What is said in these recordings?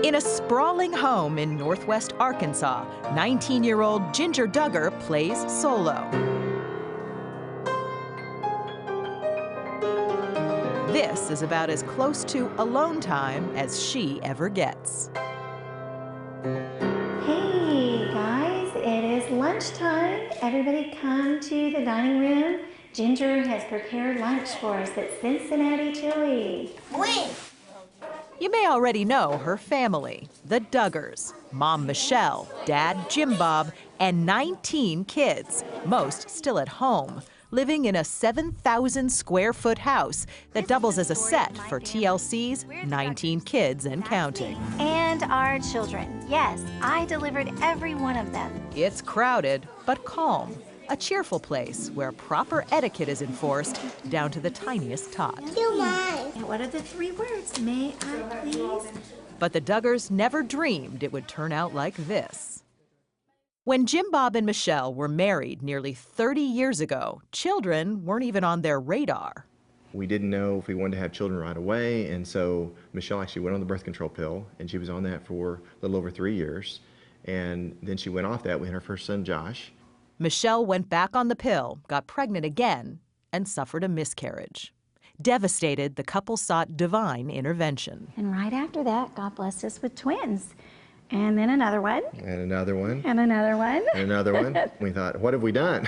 In a sprawling home in northwest Arkansas, 19-year-old Ginger Duggar plays solo. This is about as close to alone time as she ever gets. Hey guys, it is lunchtime. Everybody come to the dining room. Ginger has prepared lunch for us at Cincinnati Chili. Wait. You may already know her family, the Duggars, Mom Michelle, Dad Jim Bob, and 19 kids, most still at home, living in a 7,000 square foot house that doubles as a set for TLC's 19 Kids and Counting. And our children. Yes, I delivered every one of them. It's crowded, but calm. A cheerful place where proper etiquette is enforced down to the tiniest tot. What are the 3 words? May I please? But the Duggars never dreamed it would turn out like this. When Jim Bob and Michelle were married nearly 30 years ago, children weren't even on their radar. We didn't know if we wanted to have children right away, and so Michelle actually went on the birth control pill, and she was on that for a little over 3 years. And then she went off that. We had our first son, Josh. Michelle went back on the pill, got pregnant again, and suffered a miscarriage. Devastated, the couple sought divine intervention. And right after that, God blessed us with twins. And then another one. And another one. And another one. And another one. We thought, what have we done?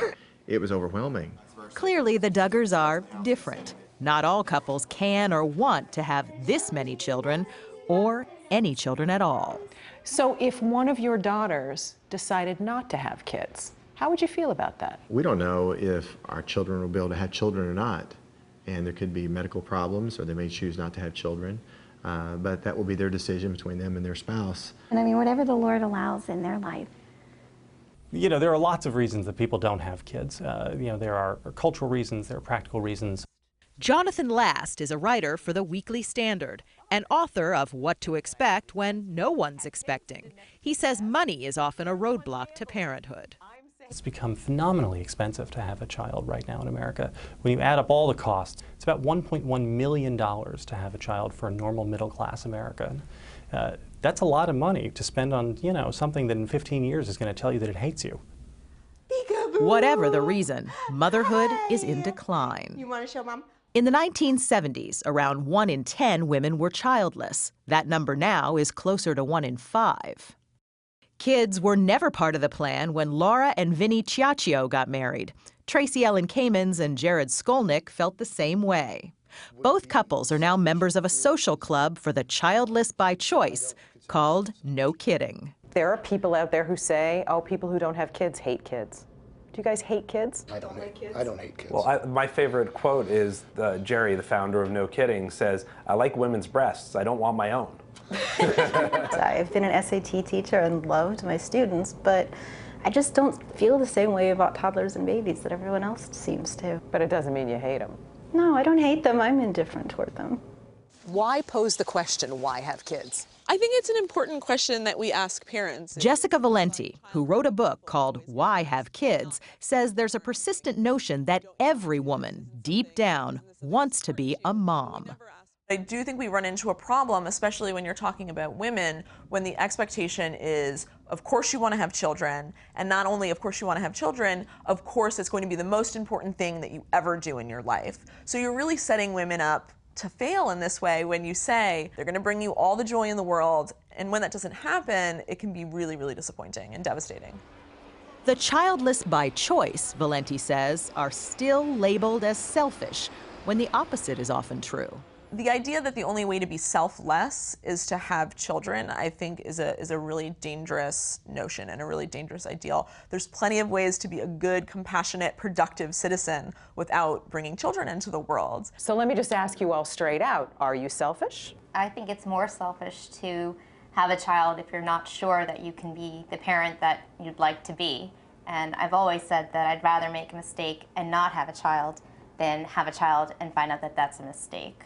It was overwhelming. Clearly, the Duggars are different. Not all couples can or want to have this many children, or any children at all. So if one of your daughters decided not to have kids, how would you feel about that? We don't know if our children will be able to have children or not. And there could be medical problems, or they may choose not to have children. But that will be their decision between them and their spouse. And I mean, whatever the Lord allows in their life. You know, there are lots of reasons that people don't have kids. You know, there are cultural reasons, there are practical reasons. Jonathan Last is a writer for the Weekly Standard and author of What to Expect When No One's Expecting. He says money is often a roadblock to parenthood. It's become phenomenally expensive to have a child right now in America. When you add up all the costs, it's about $1.1 million to have a child for a normal middle-class American. That's a lot of money to spend on, you know, something that in 15 years is going to tell you that it hates you. Whatever the reason, motherhood is in decline. You want to show Mom? In the 1970s, around 1 in 10 women were childless. That number now is closer to 1 in 5. Kids were never part of the plan when Laura and Vinny Ciaccio got married. Tracy Ellen Kamens and Jared Skolnick felt the same way. Both couples are now members of a social club for the childless by choice called No Kidding. There are people out there who say, oh, people who don't have kids hate kids. Do you guys hate kids? I don't hate kids. Well, my favorite quote is Jerry, the founder of No Kidding, says, "I like women's breasts. I don't want my own." I've been an SAT teacher and loved my students, but I just don't feel the same way about toddlers and babies that everyone else seems to. But it doesn't mean you hate them. No, I don't hate them. I'm indifferent toward them. Why pose the question, why have kids? I think it's an important question that we ask parents. Jessica Valenti, who wrote a book called Why Have Kids, says there's a persistent notion that every woman, deep down, wants to be a mom. I do think we run into a problem, especially when you're talking about women, when the expectation is, of course you want to have children, and not only of course you want to have children, of course it's going to be the most important thing that you ever do in your life. So you're really setting women up to fail in this way when you say they're going to bring you all the joy in the world, and when that doesn't happen, it can be really, really disappointing and devastating. The childless by choice, Valenti says, are still labeled as selfish, when the opposite is often true. The idea that the only way to be selfless is to have children, I think, is a really dangerous notion and a really dangerous ideal. There's plenty of ways to be a good, compassionate, productive citizen without bringing children into the world. So let me just ask you all straight out, are you selfish? I think it's more selfish to have a child if you're not sure that you can be the parent that you'd like to be. And I've always said that I'd rather make a mistake and not have a child than have a child and find out that that's a mistake.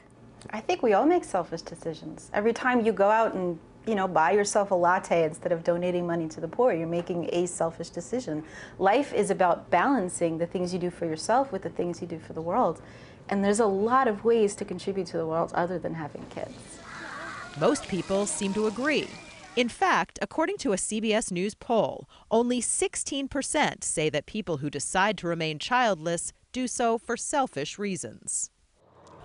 I think we all make selfish decisions. Every time you go out and, buy yourself a latte instead of donating money to the poor, you're making a selfish decision. Life is about balancing the things you do for yourself with the things you do for the world. And there's a lot of ways to contribute to the world other than having kids. Most people seem to agree. In fact, according to a CBS News poll, only 16% say that people who decide to remain childless do so for selfish reasons.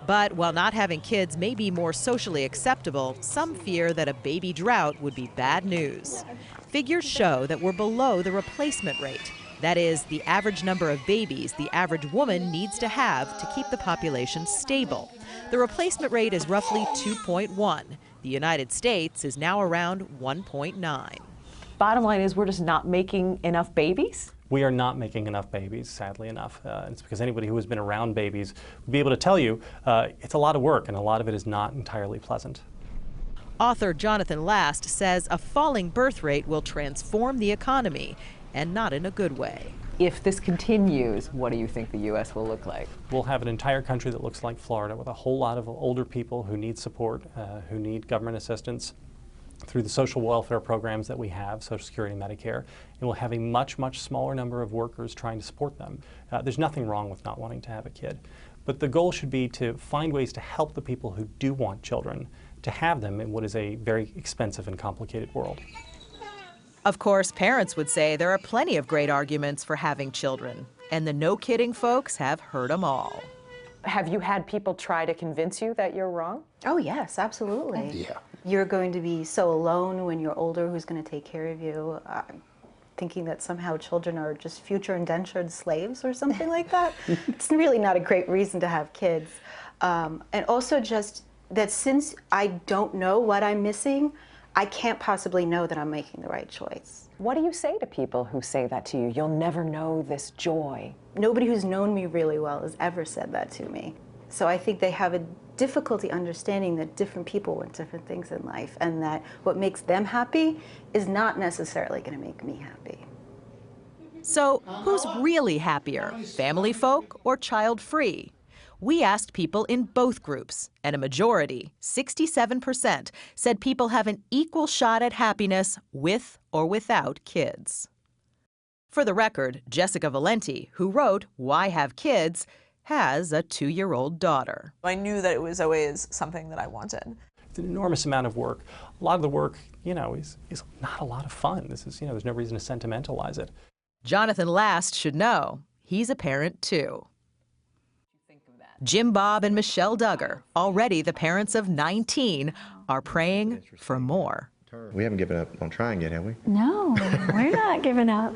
But while not having kids may be more socially acceptable, some fear that a baby drought would be bad news. Figures show that we're below the replacement rate. That is, the average number of babies the average woman needs to have to keep the population stable. The replacement rate is roughly 2.1. The United States is now around 1.9. Bottom line is we're just not making enough babies? We are not making enough babies, sadly enough. It's because anybody who has been around babies would be able to tell you it's a lot of work, and a lot of it is not entirely pleasant. Author Jonathan Last says a falling birth rate will transform the economy, and not in a good way. If this continues, what do you think the U.S. will look like? We'll have an entire country that looks like Florida with a whole lot of older people who need support, who need government assistance through the social welfare programs that we have, Social Security and Medicare, and we'll have a much, much smaller number of workers trying to support them. There's nothing wrong with not wanting to have a kid, but the goal should be to find ways to help the people who do want children to have them in what is a very expensive and complicated world. Of course, parents would say there are plenty of great arguments for having children, and the no-kidding folks have heard them all. Have you had people try to convince you that you're wrong? Oh yes, absolutely. Yeah. You're going to be so alone when you're older. Who's going to take care of you? Thinking that somehow children are just future indentured slaves or something like that. It's really not a great reason to have kids. And also just that since I don't know what I'm missing, I can't possibly know that I'm making the right choice. What do you say to people who say that to you? You'll never know this joy. Nobody who's known me really well has ever said that to me. So I think they have a difficulty understanding that different people want different things in life, and that what makes them happy is not necessarily going to make me happy. So who's really happier, family folk or child-free? We asked people in both groups, and a majority, 67%, said people have an equal shot at happiness with or without kids. For the record, Jessica Valenti, who wrote Why Have Kids?, has a 2-year-old daughter. I knew that it was always something that I wanted. It's an enormous amount of work. A lot of the work, is not a lot of fun. This is, there's no reason to sentimentalize it. Jonathan Last should know. He's a parent, too. Jim Bob and Michelle Duggar, already the parents of 19, are praying for more. We haven't given up on trying yet, have we? No, we're not giving up.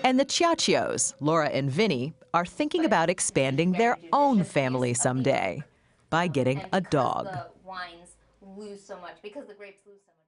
And the Chiacchios, Laura and Vinny, are thinking about expanding their own family someday by getting a dog. The wines lose so much, because the grapes lose so much.